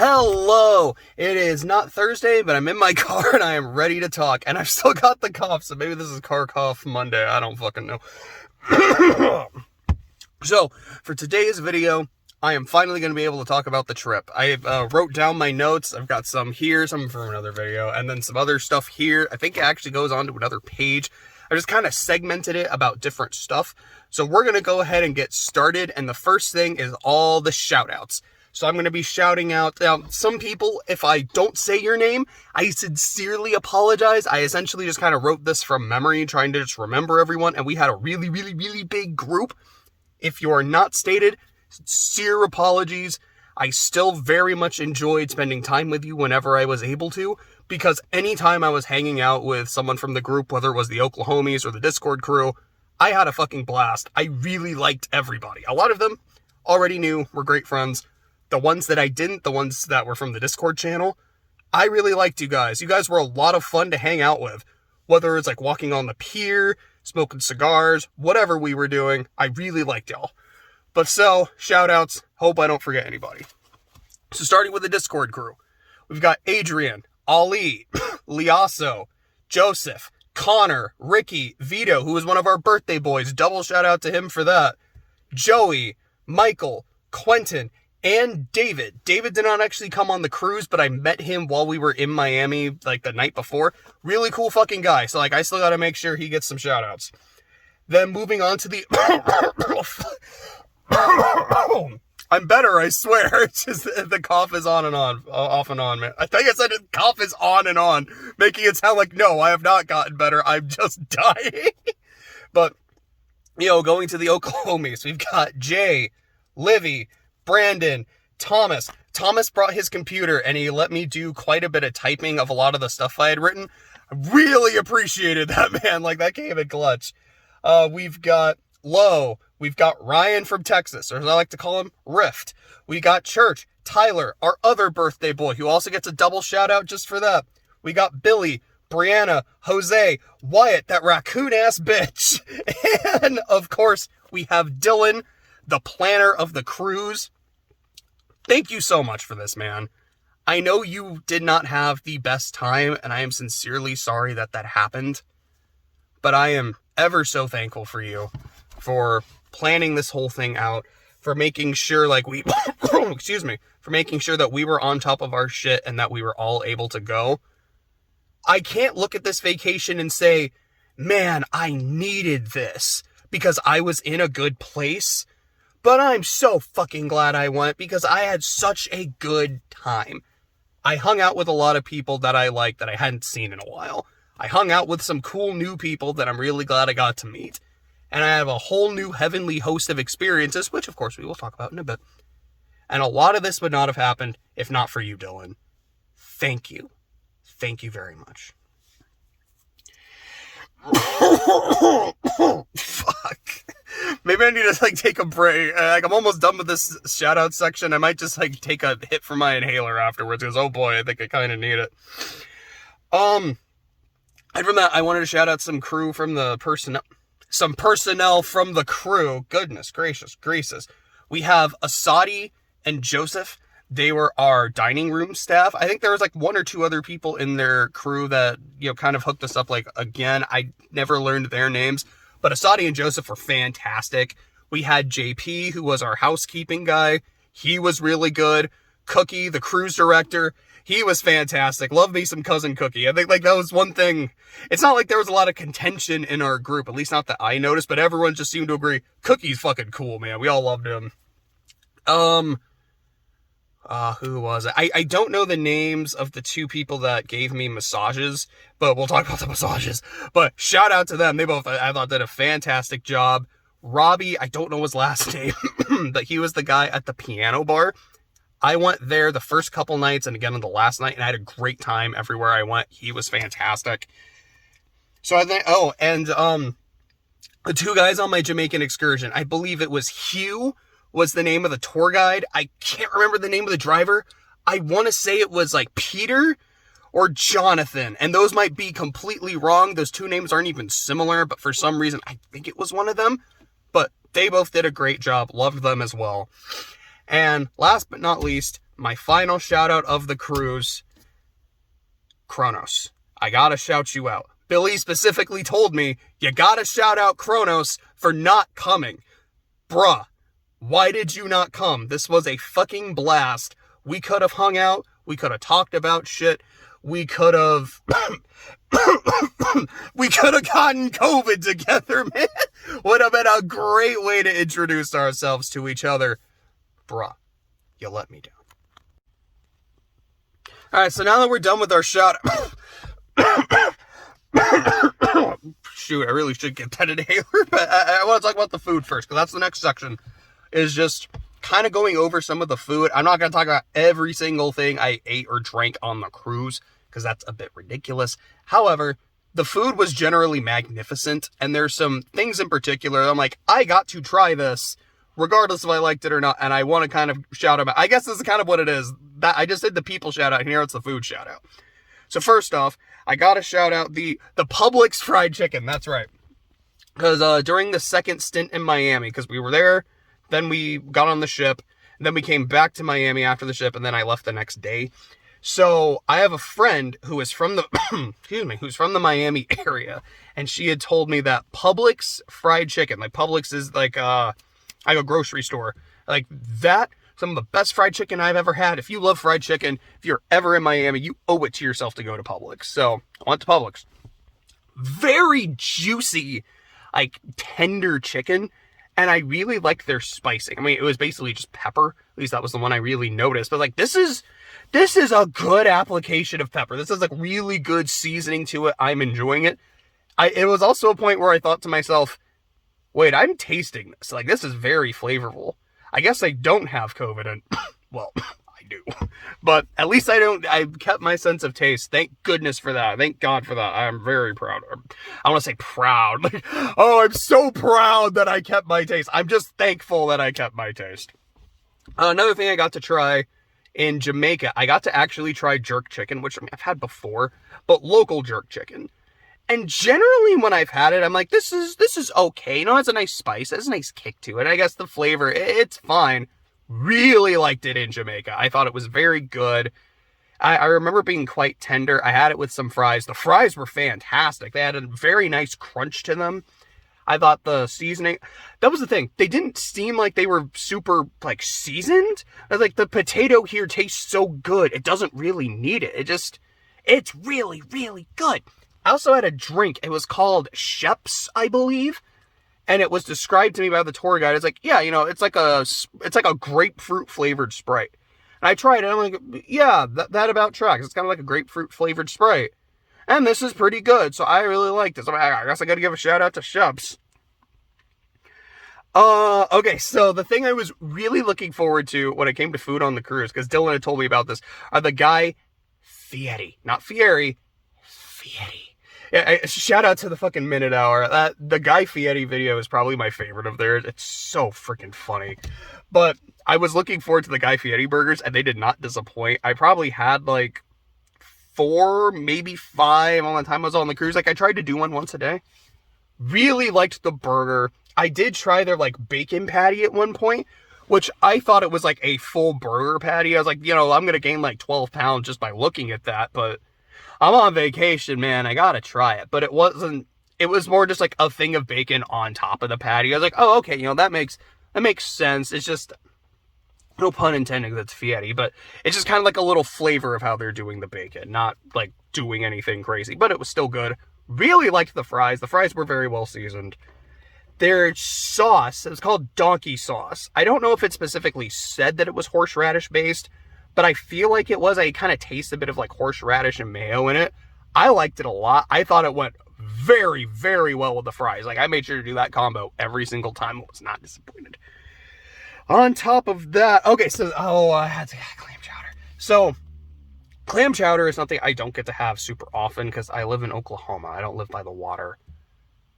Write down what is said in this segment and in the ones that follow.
Hello! It is not Thursday, but I'm in my car and I am ready to talk. And I've still got the cough, so maybe this is car cough Monday. I don't fucking know. So, for today's video, I am finally going to be able to talk about the trip. I wrote down my notes. I've got some here, some from another video, and then some other stuff here. I think it actually goes on to another page. I just kind of segmented it about different stuff. So we're going to go ahead and get started. And the first thing is all the shout outs. So I'm going to be shouting out some people. If I don't say your name, I sincerely apologize. I essentially just kind of wrote this from memory, trying to just remember everyone. And we had a really, really, really big group. If you are not stated, sincere apologies. I still very much enjoyed spending time with you whenever I was able to, because anytime I was hanging out with someone from the group, whether it was the Oklahomies or the Discord crew, I had a fucking blast. I really liked everybody. A lot of them already knew, were great friends. The ones that I didn't, the ones that were from the Discord channel, I really liked you guys. You guys were a lot of fun to hang out with. Whether it's like walking on the pier, smoking cigars, whatever we were doing, I really liked y'all. But so, shout outs, hope I don't forget anybody. So starting with the Discord crew, we've got Adrian, Ali, Liasso, Joseph, Connor, Ricky, Vito, who was one of our birthday boys, double shout out to him for that, Joey, Michael, Quentin, and David. David did not actually come on the cruise, but I met him while we were in Miami, like the night before. Really cool fucking guy. So like, I still got to make sure he gets some shout outs. Then moving on to the... I'm better, I swear. It's just the cough is on and on, off and on, man. I think I said the cough is on and on, making it sound like, no, I have not gotten better. I'm just dying. But, you know, going to the Oklahomies, we've got Jay, Livy, Brandon, Thomas. Thomas brought his computer and he let me do quite a bit of typing of a lot of the stuff I had written. I really appreciated that, man. Like, that came in clutch. We've got Lowe. We've got Ryan from Texas, or as I like to call him, Rift. We got Church, Tyler, our other birthday boy, who also gets a double shout out just for that. We got Billy, Brianna, Jose, Wyatt, that raccoon-ass bitch. And, of course, we have Dylan, the planner of the cruise. Thank you so much for this, man. I know you did not have the best time, and I am sincerely sorry that that happened. But I am ever so thankful for you for planning this whole thing out, for making sure, like, we, excuse me, for making sure that we were on top of our shit and that we were all able to go. I can't look at this vacation and say, man, I needed this because I was in a good place. But I'm so fucking glad I went because I had such a good time. I hung out with a lot of people that I liked that I hadn't seen in a while. I hung out with some cool new people that I'm really glad I got to meet. And I have a whole new heavenly host of experiences, which of course we will talk about in a bit. And a lot of this would not have happened if not for you, Dylan. Thank you. Thank you very much. Fuck. Maybe I need to like take a break. Like, I'm almost done with this shout out section. I might just like take a hit from my inhaler afterwards because, oh boy, I think I kind of need it. And from that, I wanted to shout out some crew from the personnel. Some personnel from the crew. Goodness gracious. We have Asadi and Joseph. They were our dining room staff. I think there was like one or two other people in their crew that, you know, kind of hooked us up. Like, again, I never learned their names, but Asadi and Joseph were fantastic. We had JP, who was our housekeeping guy. He was really good. Cookie, the cruise director, he was fantastic. Love me some Cousin Cookie. I think like that was one thing. It's not like there was a lot of contention in our group, at least not that I noticed, but everyone just seemed to agree. Cookie's fucking cool, man. We all loved him. Who was it? I don't know the names of the two people that gave me massages, but we'll talk about the massages. But shout out to them. They both, I thought, did a fantastic job. Robbie, I don't know his last name, but he was the guy at the piano bar. I went there the first couple nights and again on the last night, and I had a great time everywhere I went. He was fantastic. So I think, the two guys on my Jamaican excursion, I believe it was Hugh was the name of the tour guide. I can't remember the name of the driver. I want to say it was like Peter or Jonathan, and those might be completely wrong. Those two names aren't even similar, but for some reason, I think it was one of them. But they both did a great job. Loved them as well. And last but not least, my final shout out of the cruise, Kronos. I gotta shout you out. Billy specifically told me, you gotta shout out Kronos for not coming. Bruh, why did you not come? This was a fucking blast. We could have hung out. We could have talked about shit. We could have... we could have gotten COVID together, man. Would have been a great way to introduce ourselves to each other. Bruh, you let me down. Alright, so now that we're done with our shout... Shoot, I really should get that inhaler, but I want to talk about the food first, because that's the next section, is just kind of going over some of the food. I'm not going to talk about every single thing I ate or drank on the cruise, because that's a bit ridiculous. However, the food was generally magnificent, and there's some things in particular I'm like, I got to try this, regardless if I liked it or not, and I want to kind of shout about. I guess this is kind of what it is. That I just did the people shout out, and here it's the food shout out. So first off, I gotta shout out the Publix fried chicken. That's right. Because during the second stint in Miami, because we were there, then we got on the ship, and then we came back to Miami after the ship, and then I left the next day. So I have a friend who is from the, who's from the Miami area, and she had told me that Publix fried chicken, like Publix is like a grocery store, like that. Some of the best fried chicken I've ever had. If you love fried chicken, if you're ever in Miami, you owe it to yourself to go to Publix. So I went to Publix. Very juicy, like tender chicken. And I really liked their spicing. I mean, it was basically just pepper. At least that was the one I really noticed. But like, this is a good application of pepper. This is like really good seasoning to it. I'm enjoying it. It was also a point where I thought to myself, wait, I'm tasting this. Like, this is very flavorful. I guess I don't have COVID, and, well, I do. But at least I kept my sense of taste. Thank goodness for that. Thank God for that. I'm very proud. I want to say proud. Like, oh, I'm so proud that I kept my taste. I'm just thankful that I kept my taste. Another thing I got to try in Jamaica, I got to actually try jerk chicken, which I've had before, but local jerk chicken. And generally when I've had it, I'm like, this is okay. You know, it has a nice spice. It has a nice kick to it. I guess the flavor, it's fine. Really liked it in Jamaica. I thought it was very good. I remember being quite tender. I had it with some fries. The fries were fantastic. They had a very nice crunch to them. I thought the seasoning, that was the thing. They didn't seem like they were super, like, seasoned. I was like, the potato here tastes so good. It doesn't really need it. It's really, really good. I also had a drink. It was called Shoutout, I believe. And it was described to me by the tour guide. It's like, yeah, you know, it's like a grapefruit flavored Sprite. And I tried it. And I'm like, yeah, that about tracks. It's kind of like a grapefruit flavored Sprite. And this is pretty good. So I really liked it. So I guess I got to give a shout out to Shoutout. Okay, so the thing I was really looking forward to when it came to food on the cruise, because Dylan had told me about this, are the guy Fieri. Not Fieri. Fieri. Yeah, shout out to the fucking Minute Hour. The Guy Fieri video is probably my favorite of theirs. It's so freaking funny. But I was looking forward to the Guy Fieri burgers, and they did not disappoint. I probably had like 4, maybe 5 on the time I was on the cruise. Like, I tried to do one once a day. Really liked the burger. I did try their like bacon patty at one point, which I thought it was like a full burger patty. I was like, you know, I'm going to gain like 12 pounds just by looking at that, but I'm on vacation, man. I gotta try it. But it wasn't, it was more just like a thing of bacon on top of the patty. I was like, oh, okay, you know, that makes sense. It's just, no pun intended, that's Fieri, but it's just kind of like a little flavor of how they're doing the bacon, not like doing anything crazy, but it was still good. Really liked the fries. The fries were very well seasoned. Their sauce, it was called donkey sauce. I don't know if it specifically said that it was horseradish based, but I feel like it was. I kind of taste a bit of like horseradish and mayo in it. I liked it a lot. I thought it went very, very well with the fries. Like, I made sure to do that combo every single time. I was not disappointed. On top of that, okay, so, I had to get clam chowder. So, clam chowder is something I don't get to have super often because I live in Oklahoma. I don't live by the water.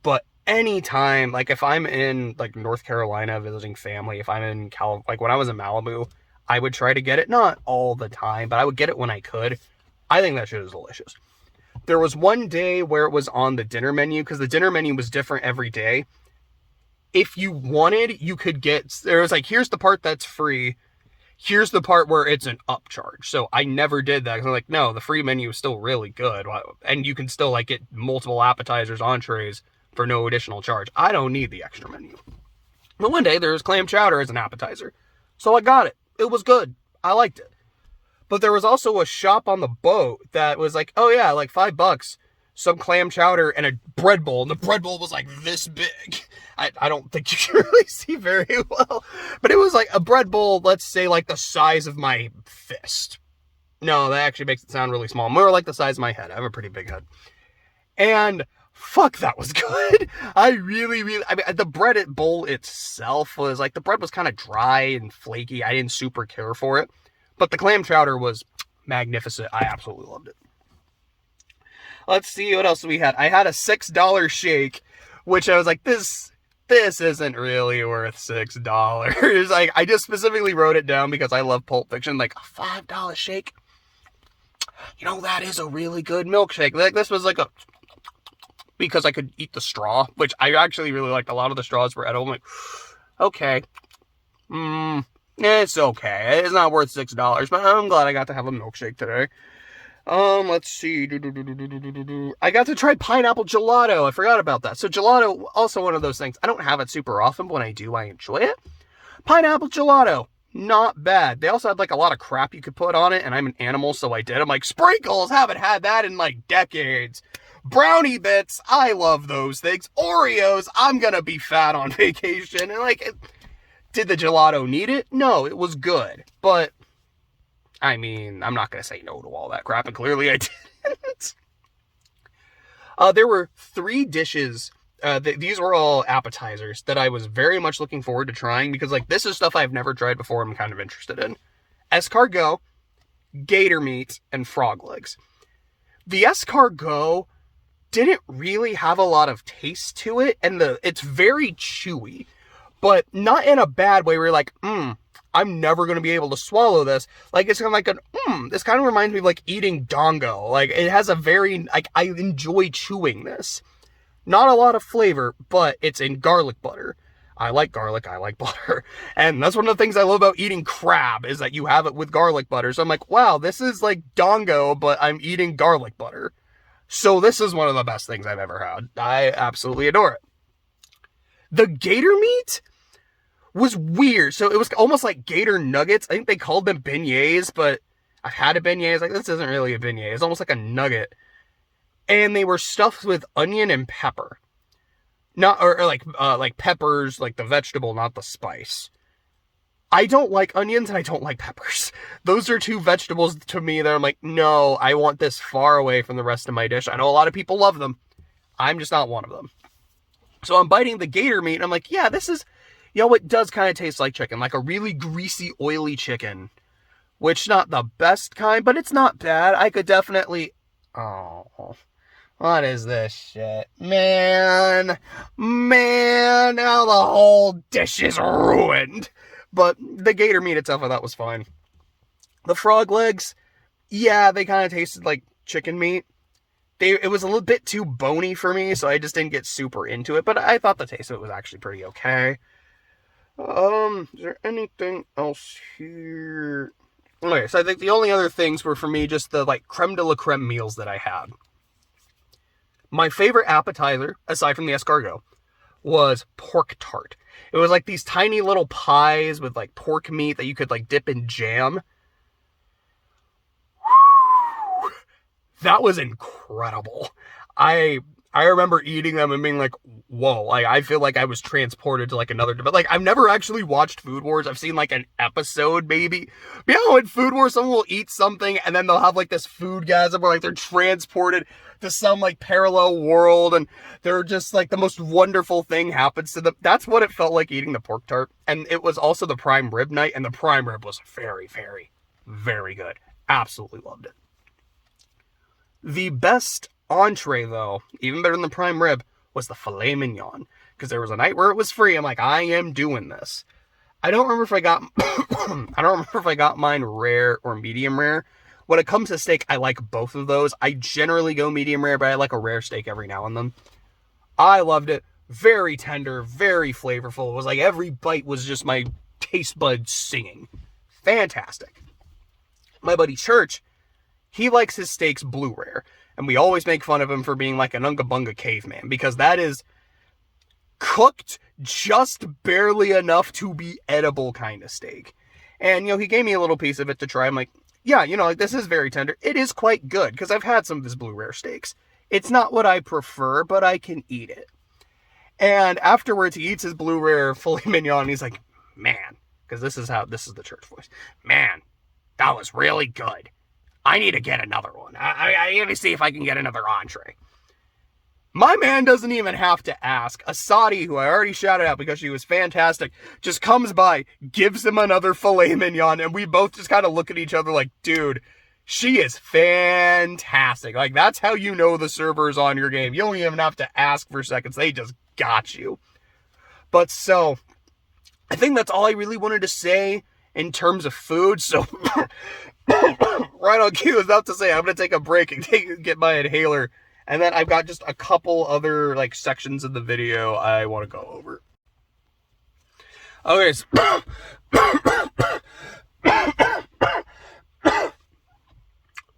But anytime, like if I'm in like North Carolina visiting family, if I'm in like when I was in Malibu, I would try to get it, not all the time, but I would get it when I could. I think that shit is delicious. There was one day where it was on the dinner menu, because the dinner menu was different every day. If you wanted, you could get, there was like, here's the part that's free. Here's the part where it's an upcharge. So I never did that. 'Cause I'm like, no, the free menu is still really good. And you can still like get multiple appetizers, entrees for no additional charge. I don't need the extra menu. But one day there was clam chowder as an appetizer. So I got it. It was good. I liked it. But there was also a shop on the boat that was like, oh yeah, like $5, some clam chowder and a bread bowl. And the bread bowl was like this big. I don't think you can really see very well. But it was like a bread bowl, let's say like the size of my fist. No, that actually makes it sound really small. More like the size of my head. I have a pretty big head. And fuck, that was good. I mean, the bread bowl itself was like, the bread was kind of dry and flaky. I didn't super care for it. But the clam chowder was magnificent. I absolutely loved it. Let's see what else we had. I had a $6 shake, which I was like, this isn't really worth $6. Like, I just specifically wrote it down because I love Pulp Fiction. Like, a $5 shake? You know, that is a really good milkshake. Like, this was like a... Because I could eat the straw, which I actually really liked. A lot of the straws were edible. I'm like, okay. It's okay. It's not worth $6, but I'm glad I got to have a milkshake today. Let's see. I got to try pineapple gelato. I forgot about that. So gelato, also one of those things. I don't have it super often, but when I do, I enjoy it. Pineapple gelato, not bad. They also had like a lot of crap you could put on it, and I'm an animal, so I did. I'm like, sprinkles, haven't had that in like decades. Brownie bits, I love those things. Oreos, I'm gonna be fat on vacation. And like, did the gelato need it? No, it was good. But, I mean, I'm not gonna say no to all that crap, and clearly I didn't. There were 3 dishes, these were all appetizers, that I was very much looking forward to trying, because like, this is stuff I've never tried before, I'm kind of interested in. Escargot, gator meat, and frog legs. The escargot didn't really have a lot of taste to it, and it's very chewy, but not in a bad way where you're like, I'm never going to be able to swallow this. Like, it's kind of like this kind of reminds me of like eating dongo. Like, it has a very, like, I enjoy chewing this. Not a lot of flavor, but it's in garlic butter. I like garlic, I like butter. And that's one of the things I love about eating crab, is that you have it with garlic butter. So I'm like, wow, this is like dongo, but I'm eating garlic butter. So this is one of the best things I've ever had. I absolutely adore it. The gator meat was weird. So it was almost like gator nuggets. I think they called them beignets, but I've had a beignet. It's like, this isn't really a beignet. It's almost like a nugget. And they were stuffed with onion and pepper. Not, or like peppers, like the vegetable, not the spice. I don't like onions and I don't like peppers. Those are 2 vegetables to me that I'm like, no, I want this far away from the rest of my dish. I know a lot of people love them. I'm just not one of them. So I'm biting the gator meat and I'm like, yeah, this is, you know, it does kind of taste like chicken, like a really greasy, oily chicken, which not the best kind, but it's not bad. I could definitely, what is this shit? Man, now the whole dish is ruined. But the gator meat itself, I thought was fine. The frog legs, yeah, they kind of tasted like chicken meat. It was a little bit too bony for me, so I just didn't get super into it. But I thought the taste of it was actually pretty okay. Is there anything else here? Okay, so I think the only other things were for me just the like creme de la creme meals that I had. My favorite appetizer, aside from the escargot, was pork tart. It was like these tiny little pies with like pork meat that you could like dip in jam. That was incredible. I remember eating them and being like, whoa, like I feel like I was transported to like another, but like I've never actually watched Food Wars. I've seen like an episode maybe. But you know, in Food Wars, someone will eat something and then they'll have like this foodgasm where like they're transported to some like parallel world and they're just like the most wonderful thing happens to them. That's what it felt like eating the pork tart. And it was also the prime rib night, and the prime rib was very, very, very good. Absolutely loved it. The best entree, though, even better than the prime rib, was the filet mignon. Because there was a night where it was free. I'm like, I am doing this. I don't remember if I got mine rare or medium rare. When it comes to steak, I like both of those. I generally go medium rare, but I like a rare steak every now and then. I loved it. Very tender, very flavorful. It was like every bite was just my taste buds singing. fantastic. My buddy Church, he likes his steaks blue rare. And we always make fun of him for being like an Unga Bunga caveman, because that is cooked just barely enough to be edible kind of steak. And, he gave me a little piece of it to try. I'm like, yeah, like this is very tender. It is quite good, because I've had some of his blue rare steaks. It's not what I prefer, but I can eat it. And afterwards, he eats his blue rare filet mignon, and he's like, man, because this is the Church voice. Man, that was really good. I need to get another one. I need to see if I can get another entree. My man doesn't even have to ask. Asadi, who I already shouted out because she was fantastic, just comes by, gives him another filet mignon, and we both just kind of look at each other like, dude, she is fantastic. Like, that's how you know the server's on your game. You don't even have to ask for seconds. They just got you. But so, I think that's all I really wanted to say in terms of food. So, right on cue, I was about to say, I'm going to take a break and get my inhaler. And then I've got just a couple other, sections of the video I want to go over. Okay, so...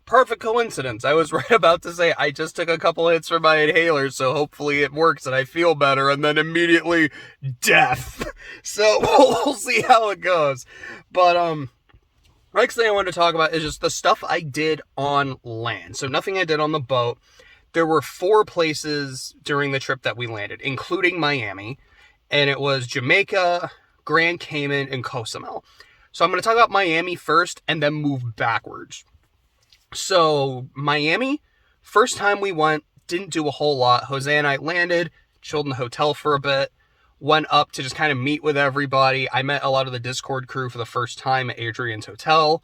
Perfect coincidence. I was right about to say I just took a couple hits from my inhaler, so hopefully it works and I feel better, and then immediately death. So we'll see how it goes. But, next thing I wanted to talk about is just the stuff I did on land. So nothing I did on the boat. There were 4 places during the trip that we landed, including Miami, and it was Jamaica, Grand Cayman, and Cozumel. So I'm going to talk about Miami first and then move backwards. So Miami, first time we went, didn't do a whole lot. Jose and I landed, chilled in the hotel for a bit, went up to just kind of meet with everybody. I met a lot of the Discord crew for the first time at Adrian's hotel.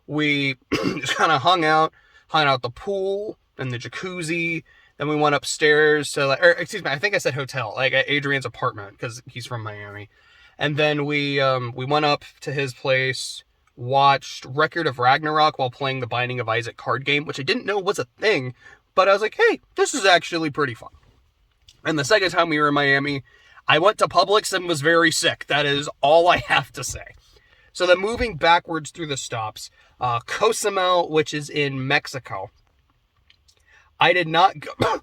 We just kind of hung out at the pool and the jacuzzi. Then we went upstairs to, I think I said hotel, at Adrian's apartment, because he's from Miami. And then we went up to his place, watched Record of Ragnarok while playing the Binding of Isaac card game, which I didn't know was a thing, but I was like, hey, this is actually pretty fun. And the second time we were in Miami, I went to Publix and was very sick. That is all I have to say. So then moving backwards through the stops, Cozumel, which is in Mexico. I did not go,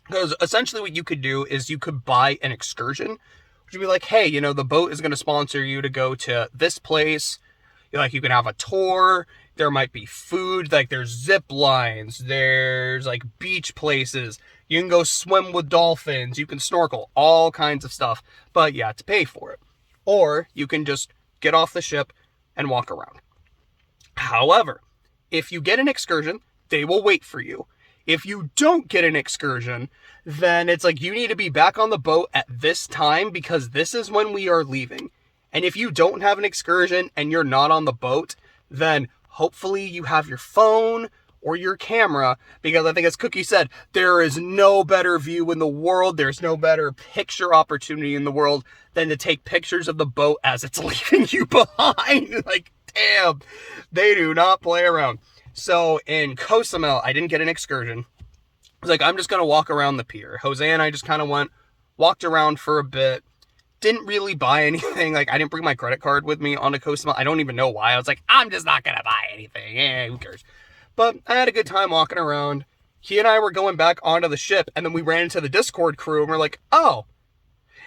because essentially what you could do is you could buy an excursion, which would be like, hey, the boat is going to sponsor you to go to this place. You can have a tour. There might be food. There's zip lines. There's beach places. You can go swim with dolphins. You can snorkel, all kinds of stuff. But you have to pay for it. Or you can just get off the ship and walk around. However, if you get an excursion, they will wait for you. If you don't get an excursion, then it's you need to be back on the boat at this time, because this is when we are leaving. And if you don't have an excursion and you're not on the boat, then hopefully you have your phone or your camera, because I think as Cookie said, there is no better view in the world, there's no better picture opportunity in the world than to take pictures of the boat as it's leaving you behind. Damn, they do not play around. So in Cozumel, I didn't get an excursion. I was I'm just going to walk around the pier. Jose and I just kind of walked around for a bit. Didn't really buy anything. I didn't bring my credit card with me onto Cozumel. I don't even know why. I was I'm just not going to buy anything. Who cares? But I had a good time walking around. He and I were going back onto the ship, and then we ran into the Discord crew, and we're like, oh,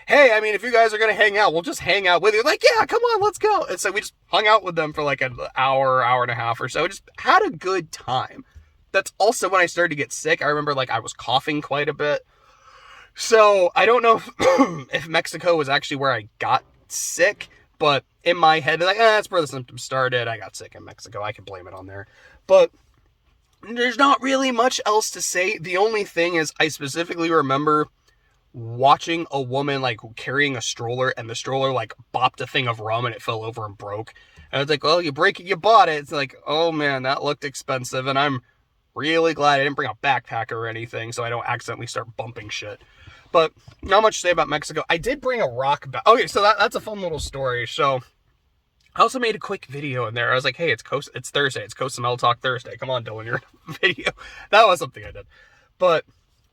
hey, if you guys are going to hang out, we'll just hang out with you. Yeah, come on, let's go. And so we just hung out with them for an hour and a half or so. Just had a good time. That's also when I started to get sick. I remember I was coughing quite a bit. So I don't know if Mexico was actually where I got sick, but in my head, that's where the symptoms started. I got sick in Mexico. I can blame it on there. But there's not really much else to say. The only thing is I specifically remember watching a woman carrying a stroller, and the stroller bopped a thing of rum and it fell over and broke. And I was well, you break it, you bought it. It's oh man, that looked expensive. And I'm really glad I didn't bring a backpack or anything, so I don't accidentally start bumping shit. But not much to say about Mexico. I did bring a rock back. Okay, so that's a fun little story. So I also made a quick video in there. I was hey, it's Thursday. It's Cozumel Talk Thursday. Come on, Dylan, you're in a video. That was something I did. But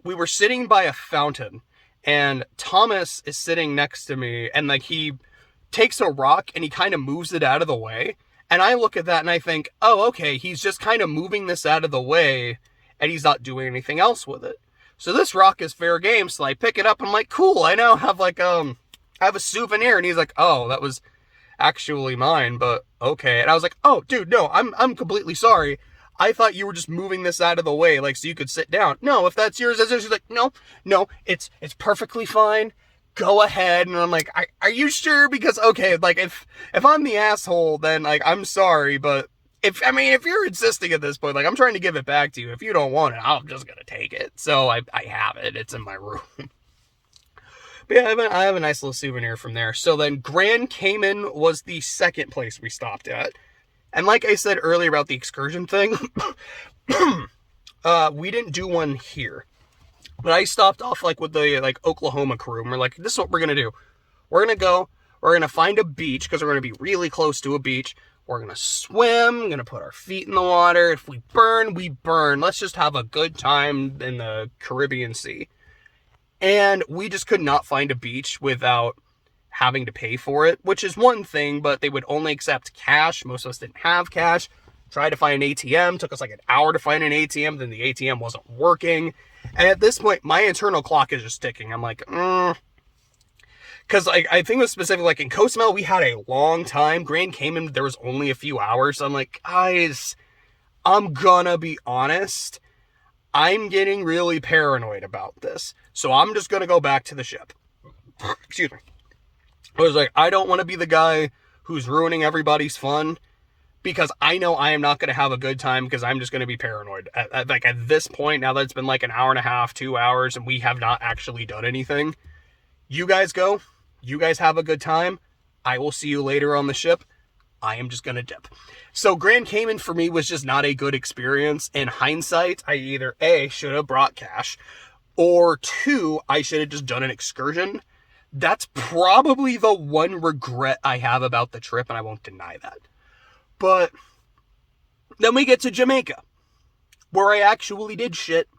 we were sitting by a fountain, and Thomas is sitting next to me, and he takes a rock and he kind of moves it out of the way. And I look at that and I think, oh, okay, he's just kind of moving this out of the way and he's not doing anything else with it. So this rock is fair game. So I pick it up and I'm like, cool, I now have like, I have a souvenir. And he's like, oh, that was actually mine, but okay. And I was like, oh, dude, no, I'm completely sorry. I thought you were just moving this out of the way, like, so you could sit down. No, if that's yours, that's yours. She's like, no, it's perfectly fine. Go ahead. And I'm like, are you sure? Because, okay, like, if I'm the asshole, then, like, I'm sorry, but if you're insisting at this point, like, I'm trying to give it back to you. If you don't want it, I'm just gonna take it. So I have it. It's in my room. But yeah, I have a nice little souvenir from there. So then Grand Cayman was the second place we stopped at. And like I said earlier about the excursion thing, we didn't do one here. But I stopped off like with the like Oklahoma crew. And we're like, this is what we're going to do. We're going to go. We're going to find a beach because we're going to be really close to a beach. We're going to swim. We're going to put our feet in the water. If we burn, we burn. Let's just have a good time in the Caribbean Sea. And we just could not find a beach without having to pay for it, which is one thing, but they would only accept cash. Most of us didn't have cash. Tried to find an ATM. Took us like an hour to find an ATM. Then the ATM wasn't working. And at this point, my internal clock is just ticking. I'm like, because I think it was specific, like in Cozumel, we had a long time. Grand Cayman, there was only a few hours. So I'm like, guys, I'm gonna be honest. I'm getting really paranoid about this. So I'm just gonna go back to the ship. Excuse me. I was like, I don't want to be the guy who's ruining everybody's fun because I know I am not going to have a good time because I'm just going to be paranoid. At this point, now that it's been like an hour and a half, 2 hours, and we have not actually done anything, you guys go. You guys have a good time. I will see you later on the ship. I am just going to dip. So Grand Cayman for me was just not a good experience. In hindsight, I either A, should have brought cash, or 2, I should have just done an excursion. That's probably the one regret I have about the trip, and I won't deny that. But then we get to Jamaica, where I actually did shit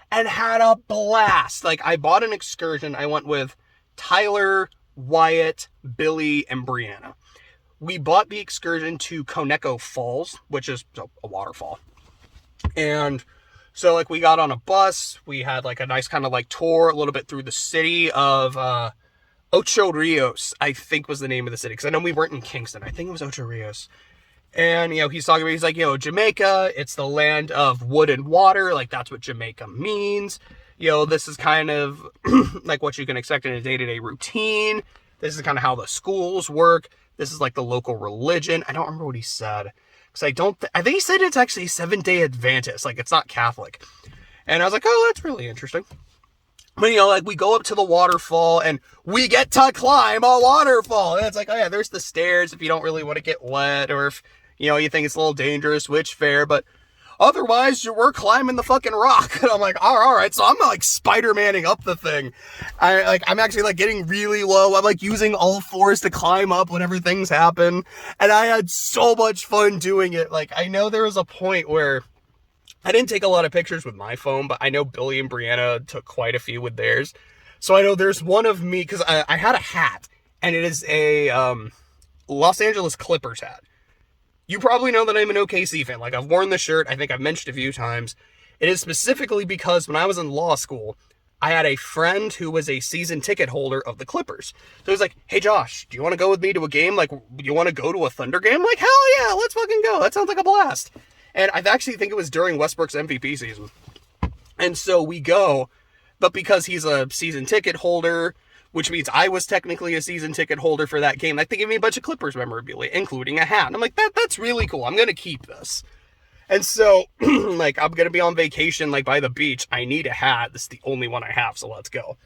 and had a blast. Like, I bought an excursion. I went with Tyler, Wyatt, Billy, and Brianna. We bought the excursion to Coneco Falls, which is a waterfall. And so, like, we got on a bus. We had, like, a nice kind of, like, tour a little bit through the city of Ocho Rios, I think was the name of the city. Because I know we weren't in Kingston. I think it was Ocho Rios. And, he's talking about, he's like, Jamaica, it's the land of wood and water. Like, that's what Jamaica means. This is kind of like what you can expect in a day-to-day routine. This is kind of how the schools work. This is like the local religion. I don't remember what he said. Because I think he said it's actually Seventh-day Adventist. Like, it's not Catholic. And I was like, oh, that's really interesting. But, like, we go up to the waterfall, and we get to climb a waterfall. And it's like, oh, yeah, there's the stairs if you don't really want to get wet, or if, you think it's a little dangerous, which fair, but otherwise, we're climbing the fucking rock. And I'm like, all right. So I'm, like, Spider-Manning up the thing. I'm actually, like, getting really low. I'm, like, using all fours to climb up whenever things happen. And I had so much fun doing it. Like, I know there was a point where I didn't take a lot of pictures with my phone, but I know Billy and Brianna took quite a few with theirs. So I know there's one of me, because I had a hat, and it is a Los Angeles Clippers hat. You probably know that I'm an OKC fan. Like, I've worn the shirt. I think I've mentioned a few times. It is specifically because when I was in law school, I had a friend who was a season ticket holder of the Clippers. So he was like, hey, Josh, do you want to go with me to a game? Like, you want to go to a Thunder game? I'm like, hell yeah, let's fucking go. That sounds like a blast. And I actually think it was during Westbrook's MVP season. And so we go, but because he's a season ticket holder, which means I was technically a season ticket holder for that game, like, they gave me a bunch of Clippers memorabilia, including a hat. And I'm like, that's really cool. I'm going to keep this. And so, like, I'm going to be on vacation, like, by the beach. I need a hat. This is the only one I have, so let's go.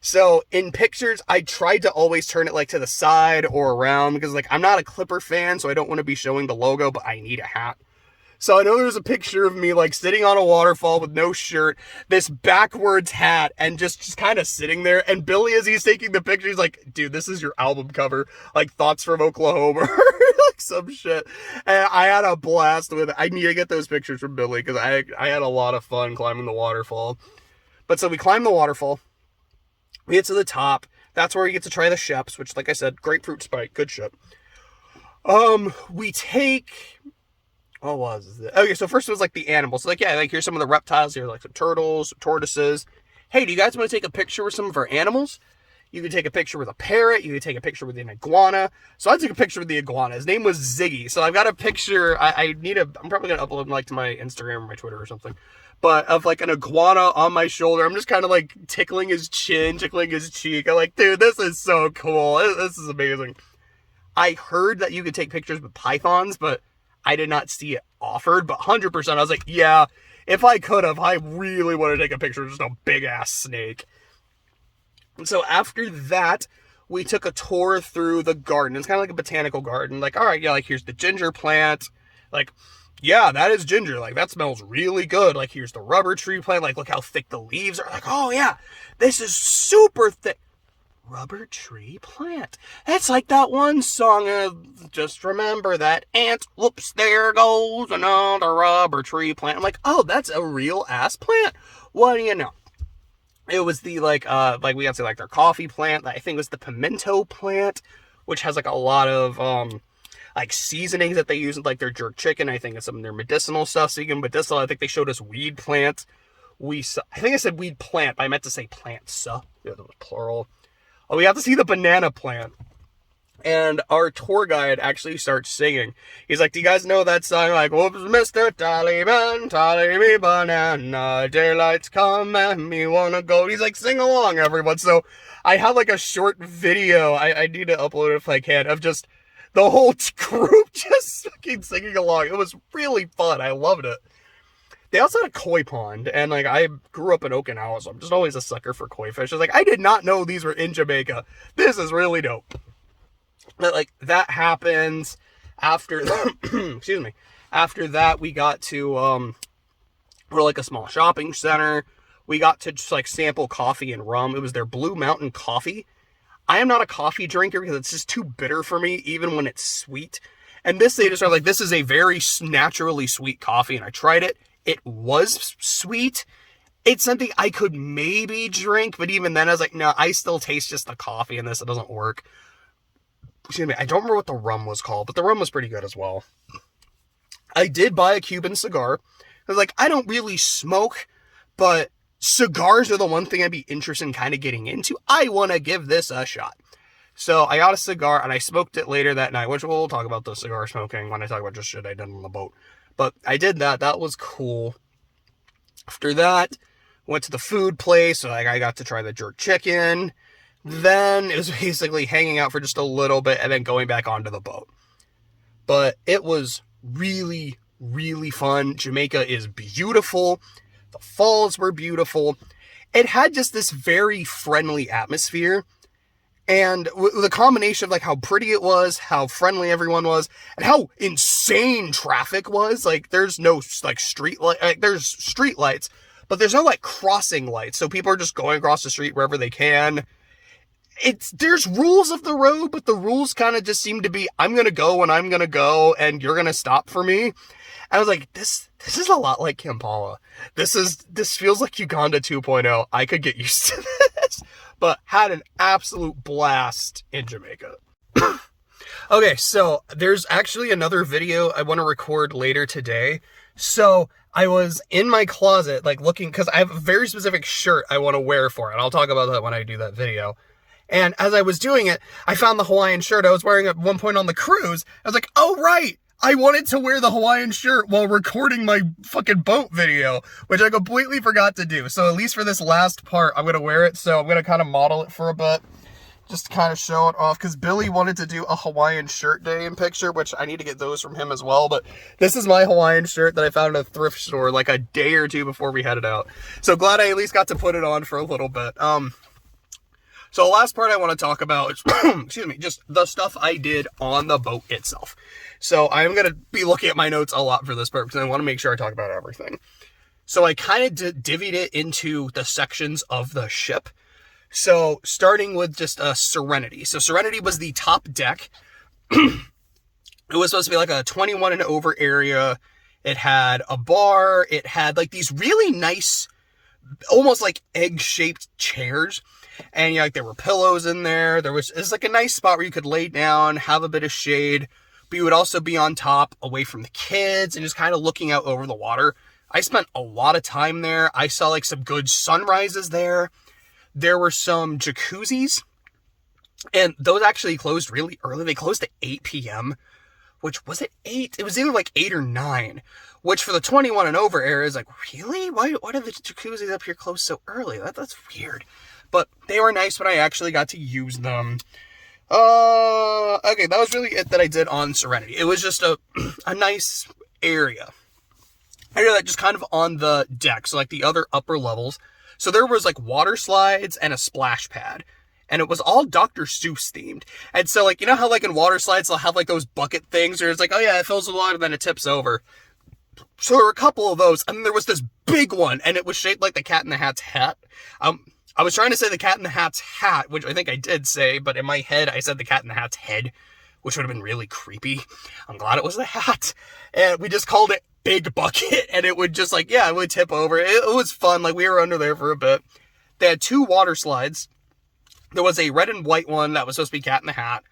So in pictures, I tried to always turn it, like, to the side or around because, like, I'm not a Clipper fan, so I don't want to be showing the logo, but I need a hat. So I know there's a picture of me, like, sitting on a waterfall with no shirt, this backwards hat, and just kind of sitting there. And Billy, as he's taking the picture, he's like, dude, this is your album cover. Like, Thoughts from Oklahoma, or like some shit. And I had a blast with it. I need to get those pictures from Billy, because I had a lot of fun climbing the waterfall. But so we climbed the waterfall. We get to the top. That's where you get to try the Sheps, which, like I said, grapefruit spike, good shit. We take... What was it? Okay, so first it was like the animals. So like, yeah, like here's some of the reptiles. Here's like some turtles, tortoises. Hey, do you guys want to take a picture with some of our animals? You can take a picture with a parrot. You can take a picture with an iguana. So I took a picture with the iguana. His name was Ziggy. So I've got a picture. I'm probably going to upload like to my Instagram or my Twitter or something. But of like an iguana on my shoulder. I'm just kind of like tickling his chin, tickling his cheek. I'm like, dude, this is so cool. This is amazing. I heard that you could take pictures with pythons, but I did not see it offered. But 100%, I was like, yeah, if I could have, I really want to take a picture of just a big ass snake. And so after that, we took a tour through the garden. It's kind of like a botanical garden. Like, all right, yeah, like here's the ginger plant. Like, yeah, that is ginger. Like, that smells really good. Like, here's the rubber tree plant. Like, look how thick the leaves are. Like, oh yeah, this is super thick. Rubber tree plant. That's like that one song, just remember that ant, whoops, there goes another rubber tree plant. I'm like, oh, that's a real ass plant. What do you know? It was the, like we got to like their coffee plant. I think it was the pimento plant, which has like a lot of, like seasonings that they use in like their jerk chicken. I think it's some of their medicinal stuff. So you can medicinal. I think they showed us weed plant. I think I said weed plant, but I meant to say plants. Yeah, that was plural. Oh, we got to see the banana plant. And our tour guide actually starts singing. He's like, do you guys know that song? Like, whoops, Mr. Tallyman, tally me banana, daylight's come and me wanna go. He's like, sing along, everyone. So I have like a short video. I need to upload it if I can, of just the whole group just fucking singing along. It was really fun. I loved it. They also had a koi pond, and like I grew up in Okinawa, so I'm just always a sucker for koi fish. I was like, I did not know these were in Jamaica. This is really dope. But like that happens after excuse me. After that, we got to we're like a small shopping center. We got to just like sample coffee and rum. It was their Blue Mountain coffee. I am not a coffee drinker because it's just too bitter for me, even when it's sweet. And this, they just are like, this is a very naturally sweet coffee, and I tried it. It was sweet. It's something I could maybe drink, but even then I was like, no, I still taste just the coffee in this. It doesn't work. Excuse me. I don't remember what the rum was called, but the rum was pretty good as well. I did buy a Cuban cigar. I was like, I don't really smoke, but cigars are the one thing I'd be interested in kind of getting into. I want to give this a shot. So I got a cigar and I smoked it later that night, which we'll talk about the cigar smoking when I talk about just shit I did on the boat. But I did that. That was cool. After that, went to the food place. So like I got to try the jerk chicken. Then it was basically hanging out for just a little bit and then going back onto the boat. But it was really, really fun. Jamaica is beautiful. The falls were beautiful. It had just this very friendly atmosphere. And the combination of like how pretty it was, how friendly everyone was, and how insane traffic was. Like there's no like street light, there's street lights, but there's no like crossing lights. So people are just going across the street wherever they can. There's rules of the road, but the rules kind of just seem to be, I'm going to go when I'm going to go and you're going to stop for me. And I was like, this is a lot like Kampala. This feels like Uganda 2.0. I could get used to this. But had an absolute blast in Jamaica. Okay, so there's actually another video I want to record later today. So I was in my closet, like looking, because I have a very specific shirt I want to wear for it. I'll talk about that when I do that video. And as I was doing it, I found the Hawaiian shirt I was wearing at one point on the cruise. I was like, oh, right. I wanted to wear the Hawaiian shirt while recording my fucking boat video, which I completely forgot to do. So at least for this last part, I'm going to wear it. So I'm going to kind of model it for a bit, just to kind of show it off. Because Billy wanted to do a Hawaiian shirt day in picture, which I need to get those from him as well. But this is my Hawaiian shirt that I found in a thrift store like a day or two before we headed out. So glad I at least got to put it on for a little bit. So the last part I want to talk about is, excuse me, just the stuff I did on the boat itself. So I'm going to be looking at my notes a lot for this part because I want to make sure I talk about everything. So I kind of divvied it into the sections of the ship. So starting with just Serenity. So Serenity was the top deck. It was supposed to be like a 21 and over area. It had a bar. It had like these really nice almost like egg-shaped chairs. And like there were pillows in there. It was like a nice spot where you could lay down, have a bit of shade, but you would also be on top, away from the kids, and just kind of looking out over the water. I spent a lot of time there. I saw like some good sunrises there. There were some jacuzzis, and those actually closed really early. They closed at 8 p.m., which was it 8? It was either like 8 or 9, which for the 21 and over era is like, really? Why do the jacuzzis up here close so early? That's weird. But they were nice when I actually got to use them. Okay, that was really it that I did on Serenity. It was just a nice area. Area that just kind of on the deck, so like the other upper levels. So there was like water slides and a splash pad. And it was all Dr. Seuss themed. And so like, you know how like in water slides they'll have like those bucket things where it's like, oh yeah, it fills with water, then it tips over. So there were a couple of those, and then there was this big one, and it was shaped like the Cat in the Hat's hat. I was trying to say the Cat in the Hat's hat, which I think I did say, but in my head I said the Cat in the Hat's head, which would have been really creepy. I'm glad it was the hat. And we just called it Big Bucket, and it would just like, yeah, it would tip over. It was fun. Like we were under there for a bit. They had 2 water slides. There was a red and white one that was supposed to be Cat in the Hat,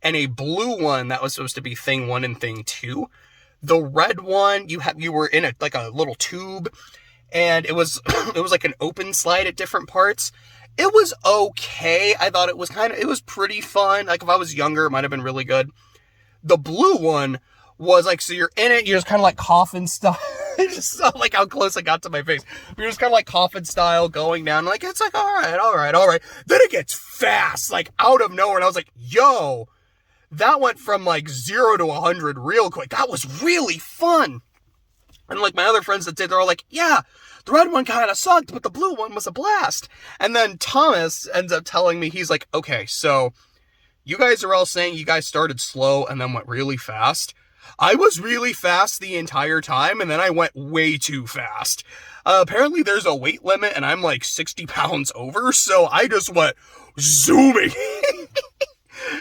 and a blue one that was supposed to be Thing 1 and Thing 2. The red one, you were in like a little tube, and it was like an open slide at different parts. It was okay. I thought it was pretty fun. Like if I was younger, it might have been really good. The blue one was like, so you're in it, you're just kind of like coughing style. I just saw like how close it got to my face. You're just kind of like coffin style going down. Like, it's like, all right. Then it gets fast, like out of nowhere. And I was like, yo, that went from like 0 to 100 real quick. That was really fun. And like my other friends that did, they're all like, yeah, the red one kind of sucked, but the blue one was a blast. And then Thomas ends up telling me, he's like, okay, so you guys are all saying you guys started slow and then went really fast. I was really fast the entire time, and then I went way too fast. Apparently there's a weight limit, and I'm like 60 pounds over, so I just went zooming.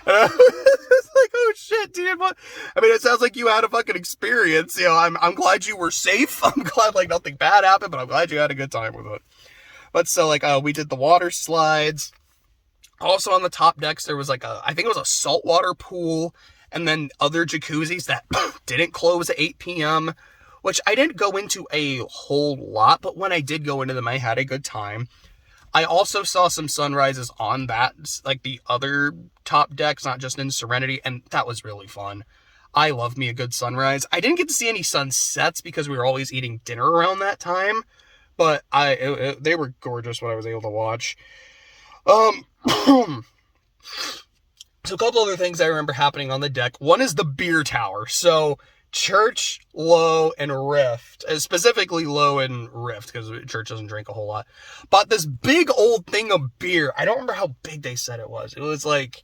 And I was like, oh shit, dude, what? I mean, it sounds like you had a fucking experience. You know, I'm glad you were safe. I'm glad like nothing bad happened, but I'm glad you had a good time with it. But so like, we did the water slides. Also on the top decks, there was like I think it was a saltwater pool, and then other jacuzzis that didn't close at 8 p.m., which I didn't go into a whole lot, but when I did go into them, I had a good time. I also saw some sunrises on that, like the other top decks, not just in Serenity, and that was really fun. I love me a good sunrise. I didn't get to see any sunsets because we were always eating dinner around that time, but they were gorgeous when I was able to watch. So a couple other things I remember happening on the deck. One is the beer tower. So Church, Low, and Rift, specifically Low and Rift, because Church doesn't drink a whole lot, bought this big old thing of beer. I don't remember how big they said it was. It was like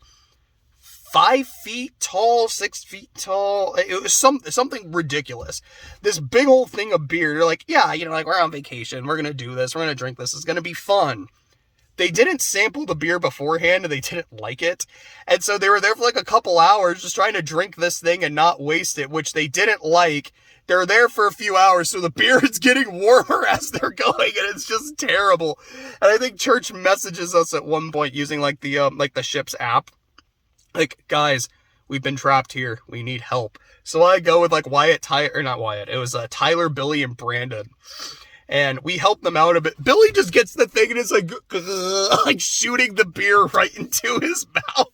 5 feet tall, 6 feet tall. It was something ridiculous. This big old thing of beer. They're like, yeah, you know, like we're on vacation. We're going to do this. We're going to drink this. It's going to be fun. They didn't sample the beer beforehand, and they didn't like it. And so they were there for like a couple hours just trying to drink this thing and not waste it, which they didn't like. They're there for a few hours, so the beer is getting warmer as they're going, and it's just terrible. And I think Church messages us at one point using like the ship's app. Like, guys, we've been trapped here. We need help. So I go with like it was Tyler, Billy, and Brandon. And we help them out a bit. Billy just gets the thing and is like shooting the beer right into his mouth.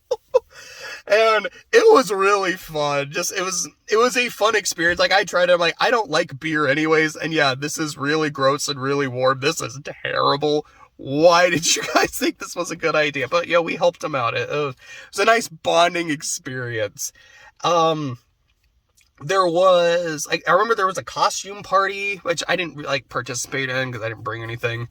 And it was really fun. It was a fun experience. Like I tried it. I'm like, I don't like beer anyways. And yeah, this is really gross and really warm. This is terrible. Why did you guys think this was a good idea? But yeah, we helped them out. It was a nice bonding experience. There was, I remember there was a costume party, which I didn't like participate in because I didn't bring anything.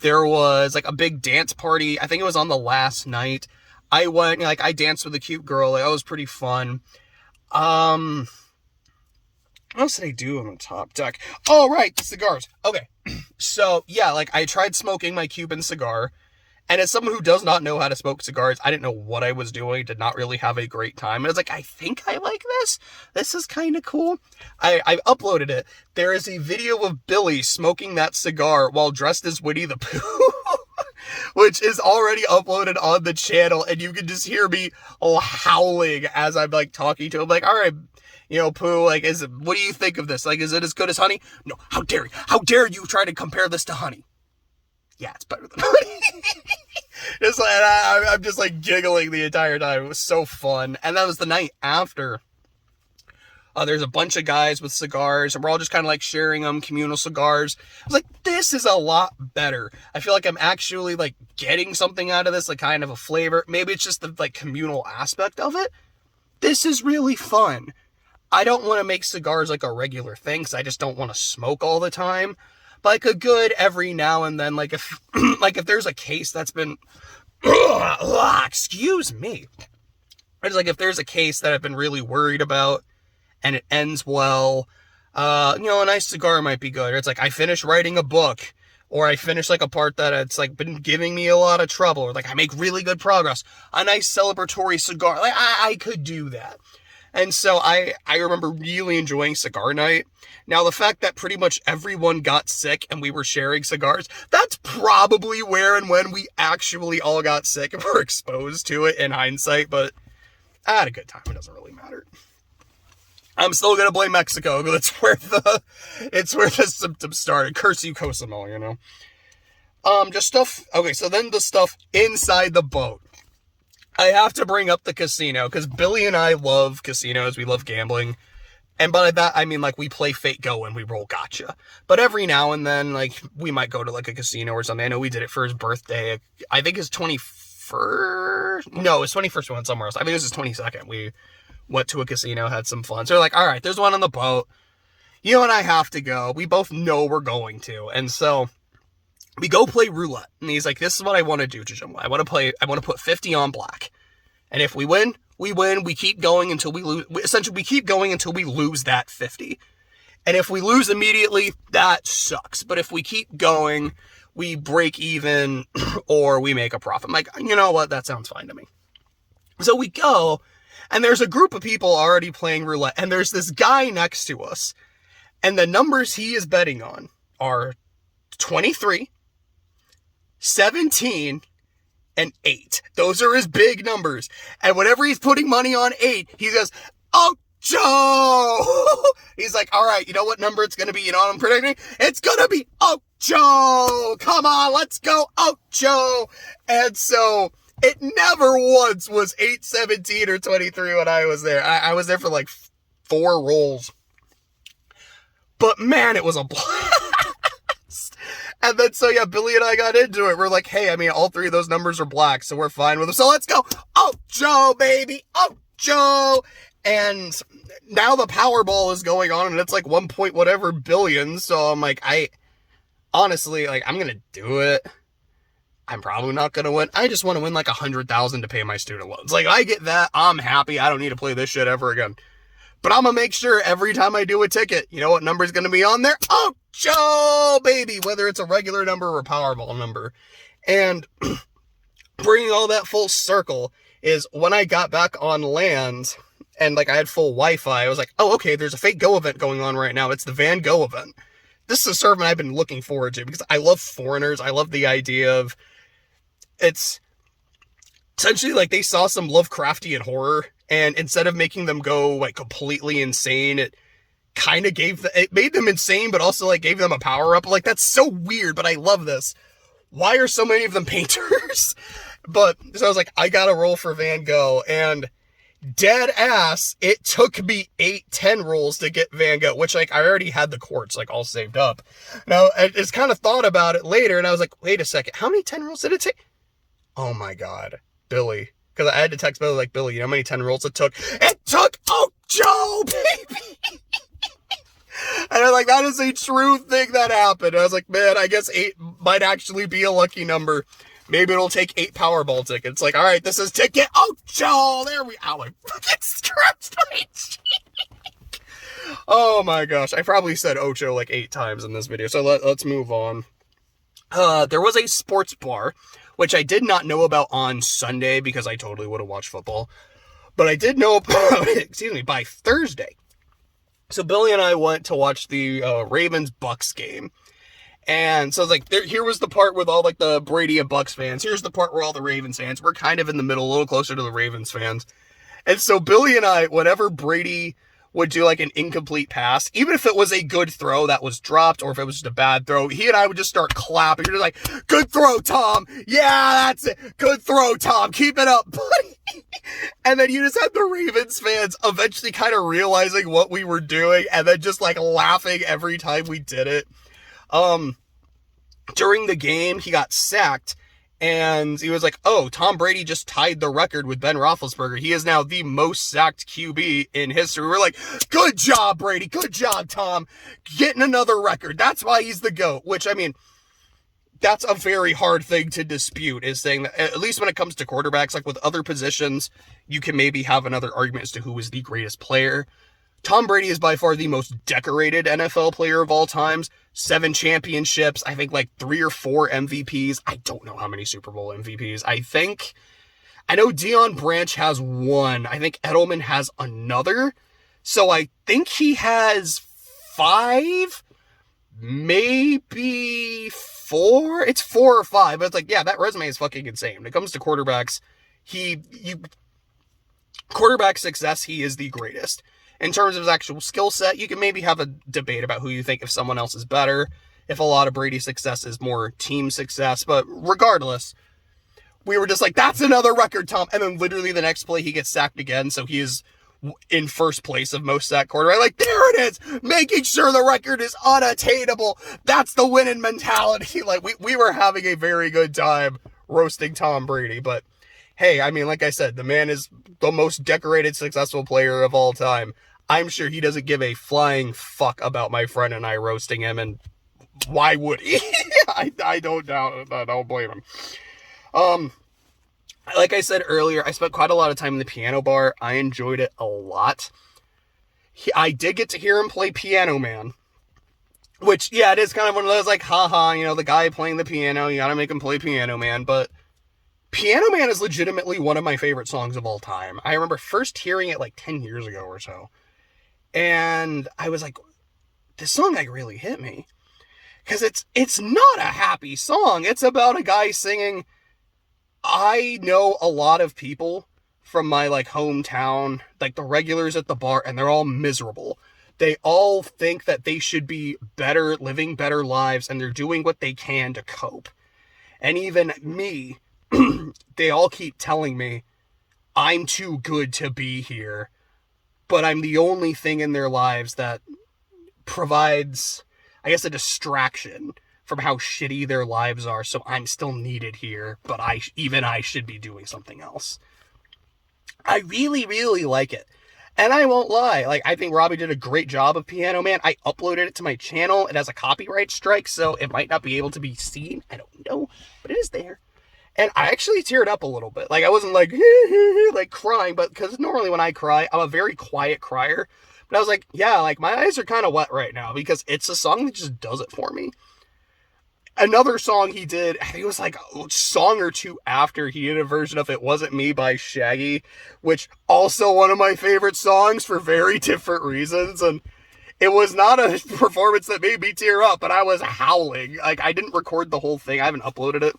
There was like a big dance party. I think it was on the last night. I went, like, I danced with a cute girl. Like, that was pretty fun. What else did I do on the top deck? Oh, right, the cigars. Okay. So, yeah, like, I tried smoking my Cuban cigar, And as someone who does not know how to smoke cigars, I didn't know what I was doing, did not really have a great time. And I was like, I think I like this. This is kind of cool. I uploaded it. There is a video of Billy smoking that cigar while dressed as Winnie the Pooh, which is already uploaded on the channel. And you can just hear me howling as I'm like talking to him. Like, all right, you know, Pooh, like, what do you think of this? Like, is it as good as honey? No, how dare you try to compare this to honey? Yeah, it's better than honey. Just like, I'm just like giggling the entire time. It was so fun. And that was the night after. There's a bunch of guys with cigars, and we're all just kind of like sharing them, communal cigars. I was like, this is a lot better. I feel like I'm actually like getting something out of this, like kind of a flavor. Maybe it's just the like communal aspect of it. This is really fun. I don't want to make cigars like a regular thing, because I just don't want to smoke all the time. But like a good every now and then, like if like if there's a case that's been excuse me. It's like if there's a case that I've been really worried about and it ends well, you know, a nice cigar might be good. Or it's like I finish writing a book, or I finish like a part that it's like been giving me a lot of trouble, or like I make really good progress. A nice celebratory cigar. Like I could do that. And so I remember really enjoying cigar night. Now, the fact that pretty much everyone got sick and we were sharing cigars, that's probably where and when we actually all got sick and were exposed to it in hindsight. But I had a good time. It doesn't really matter. I'm still going to blame Mexico. It's where the symptoms started. Curse you, Cozumel, you know. Just stuff. Okay, so then the stuff inside the boat. I have to bring up the casino, because Billy and I love casinos. We love gambling. And by that, I mean, like, we play Fate Go and we roll gotcha. But every now and then, like, we might go to, like, a casino or something. I know we did it for his birthday. I think his 21st. No, his 21st we went somewhere else. I think it was his 22nd. We went to a casino, had some fun. So we're like, all right, there's one on the boat. You and I have to go. We both know we're going to. And so we go play roulette. And he's like, this is what I want to do, JJNW. I want to put 50 on black. And if we win, we win. We keep going until we lose. Essentially, we keep going until we lose that 50. And if we lose immediately, that sucks. But if we keep going, we break even or we make a profit. I'm like, you know what? That sounds fine to me. So we go, and there's a group of people already playing roulette. And there's this guy next to us. And the numbers he is betting on are 23, 17, and 8. Those are his big numbers. And whenever he's putting money on 8, he goes, Ocho! He's like, all right, you know what number it's going to be? You know what I'm predicting? It's going to be Ocho! Come on, let's go, Ocho! And so it never once was 8, 17, or 23 when I was there. I was there for like 4 rolls. But man, it was a blast. And then, so yeah, Billy and I got into it. We're like, hey, I mean, all 3 of those numbers are black, so we're fine with them. So let's go. Ocho, baby. Ocho. And now the Powerball is going on, and it's like 1 point whatever billion. So I'm like, honestly, like, I'm going to do it. I'm probably not going to win. I just want to win like 100,000 to pay my student loans. Like, I get that. I'm happy. I don't need to play this shit ever again. But I'm going to make sure every time I do a ticket, you know what number is going to be on there? Ocho, baby! Whether it's a regular number or a Powerball number. And bringing all that full circle is when I got back on land and like I had full Wi-Fi, I was like, oh, okay, there's a Fate Go event going on right now. It's the Van Gogh event. This is a sermon I've been looking forward to because I love foreigners. I love the idea of, it's essentially like they saw some Lovecraftian horror, and instead of making them go like completely insane, it kind of it made them insane, but also like gave them a power up. Like, that's so weird, but I love this. Why are so many of them painters? But so I was like, I gotta roll for Van Gogh, and dead ass, it took me 8-10 rolls to get Van Gogh, which like I already had the quartz like all saved up. Now I just kind of thought about it later, and I was like, wait a second, how many 10 rolls did it take? Oh my god, Billy. Because I had to text Billy, like, Billy, you know how many 10 rolls it took? It took Ocho, baby! And I was like, that is a true thing that happened. I was like, man, I guess 8 might actually be a lucky number. Maybe it'll take 8 Powerball tickets. Like, all right, this is ticket Ocho! There we are. I fucking scratched my cheek. Oh my gosh. I probably said Ocho like 8 times in this video. So let's move on. There was a sports bar which I did not know about on Sunday because I totally would have watched football. But I did know about it, by Thursday. So Billy and I went to watch the Ravens-Bucks game. And so it's like, here was the part with all like the Brady and Bucks fans. Here's the part where all the Ravens fans. We're kind of in the middle, a little closer to the Ravens fans. And so Billy and I, whenever Brady would do like an incomplete pass, even if it was a good throw that was dropped or if it was just a bad throw, he and I would just start clapping. You're just like, good throw, Tom. Yeah, that's it. Good throw, Tom. Keep it up, buddy. And then you just had the Ravens fans eventually kind of realizing what we were doing and then just like laughing every time we did it. During the game, he got sacked, and he was like, oh, Tom Brady just tied the record with Ben Roethlisberger. He is now the most sacked QB in history. We're like, good job, Brady. Good job, Tom. Getting another record. That's why he's the GOAT, which, I mean, that's a very hard thing to dispute, is saying that, at least when it comes to quarterbacks, like with other positions, you can maybe have another argument as to who is the greatest player. Tom Brady is by far the most decorated NFL player of all times. 7 championships. I think like 3 or 4 MVPs. I don't know how many Super Bowl MVPs. I know Deion Branch has 1. I think Edelman has another. So I think he has 5, maybe 4. It's 4 or 5. But it's like, yeah, that resume is fucking insane. When it comes to quarterbacks, quarterback success, he is the greatest. In terms of his actual skill set, you can maybe have a debate about who you think if someone else is better, if a lot of Brady's success is more team success. But regardless, we were just like, that's another record, Tom. And then literally the next play, he gets sacked again. So he is in first place of most sacked quarterback. Like, there it is, making sure the record is unattainable. That's the winning mentality. Like, we were having a very good time roasting Tom Brady. But hey, I mean, like I said, the man is the most decorated, successful player of all time. I'm sure he doesn't give a flying fuck about my friend and I roasting him, and why would he? I don't doubt. I don't blame him. Like I said earlier, I spent quite a lot of time in the piano bar. I enjoyed it a lot. I did get to hear him play Piano Man, which, yeah, it is kind of one of those, like, haha, you know, the guy playing the piano, you gotta make him play Piano Man, but Piano Man is legitimately one of my favorite songs of all time. I remember first hearing it like 10 years ago or so. And I was like, this song like really hit me. Because it's not a happy song. It's about a guy singing, I know a lot of people from my like hometown, like the regulars at the bar, and they're all miserable. They all think that they should be better, living better lives, and they're doing what they can to cope. And even me, they all keep telling me I'm too good to be here, but I'm the only thing in their lives that provides, I guess, a distraction from how shitty their lives are. So I'm still needed here, but I should be doing something else. I really, really like it. And I won't lie, like, I think Robbie did a great job of Piano Man. I uploaded it to my channel. It has a copyright strike, so it might not be able to be seen. I don't know, but it is there. And I actually teared up a little bit. Like, I wasn't like, like crying, but because normally when I cry, I'm a very quiet crier. But I was like, yeah, like my eyes are kind of wet right now because it's a song that just does it for me. Another song he did, I think it was like a song or two after, he did a version of It Wasn't Me by Shaggy, which also one of my favorite songs for very different reasons. And it was not a performance that made me tear up, but I was howling. Like, I didn't record the whole thing. I haven't uploaded it.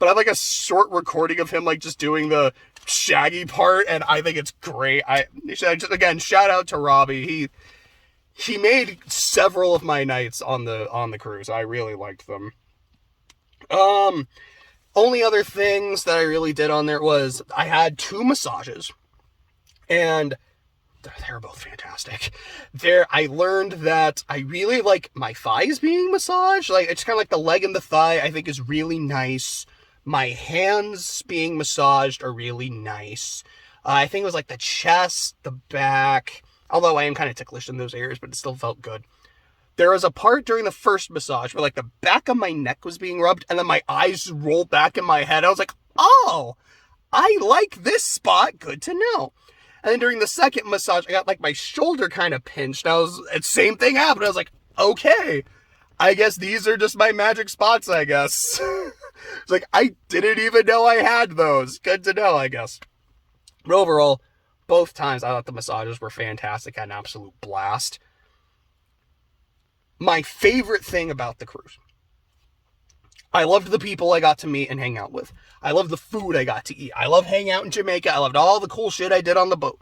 But I have like a short recording of him like just doing the Shaggy part, and I think it's great. Again, shout out to Robbie. He made several of my nights on the cruise. I really liked them. Only other things that I really did on there was I had 2 massages, and they were both fantastic. I learned that I really like my thighs being massaged. Like, it's kind of like the leg and the thigh, I think, is really nice. My hands being massaged are really nice. I think it was like the chest, the back, although I am kind of ticklish in those areas, but it still felt good. There was a part during the first massage where like the back of my neck was being rubbed and then my eyes just rolled back in my head. I was like, oh, I like this spot. Good to know. And then during the second massage, I got like my shoulder kind of pinched. Same thing happened. I was like, okay, I guess these are just my magic spots, I guess. It's like, I didn't even know I had those. Good to know, I guess. But overall, both times I thought the massages were fantastic. I had an absolute blast. My favorite thing about the cruise, I loved the people I got to meet and hang out with. I loved the food I got to eat. I loved hanging out in Jamaica. I loved all the cool shit I did on the boat.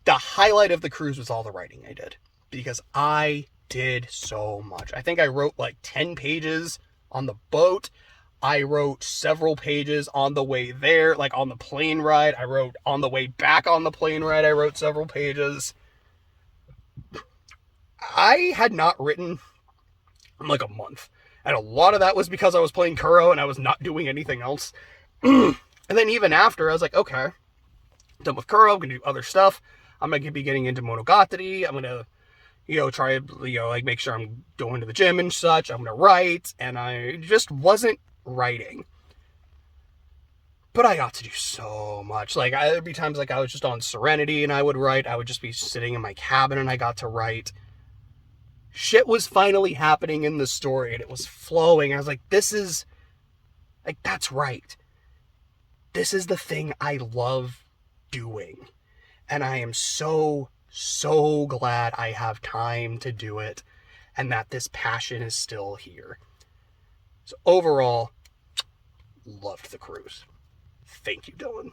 The highlight of the cruise was all the writing I did, because I did so much. I think I wrote like 10 pages on the boat. I wrote several pages on the way there, like on the plane ride. I wrote on the way back on the plane ride. I wrote several pages. I had not written in like a month. And a lot of that was because I was playing Kuro and I was not doing anything else. And then even after, I was like, okay, done with Kuro, I'm going to do other stuff. I'm going to be getting into Monogatari. I'm going to, try, like make sure I'm going to the gym and such. I'm going to write. And I just wasn't writing. But I got to do so much. Like, there'd be times like I was just on Serenity and I would write. I would just be sitting in my cabin and I got to write. Shit was finally happening in the story and it was flowing. I was like, that's right. This is the thing I love doing. And I am so, so glad I have time to do it and that this passion is still here. So overall, loved the cruise. Thank you, Dylan.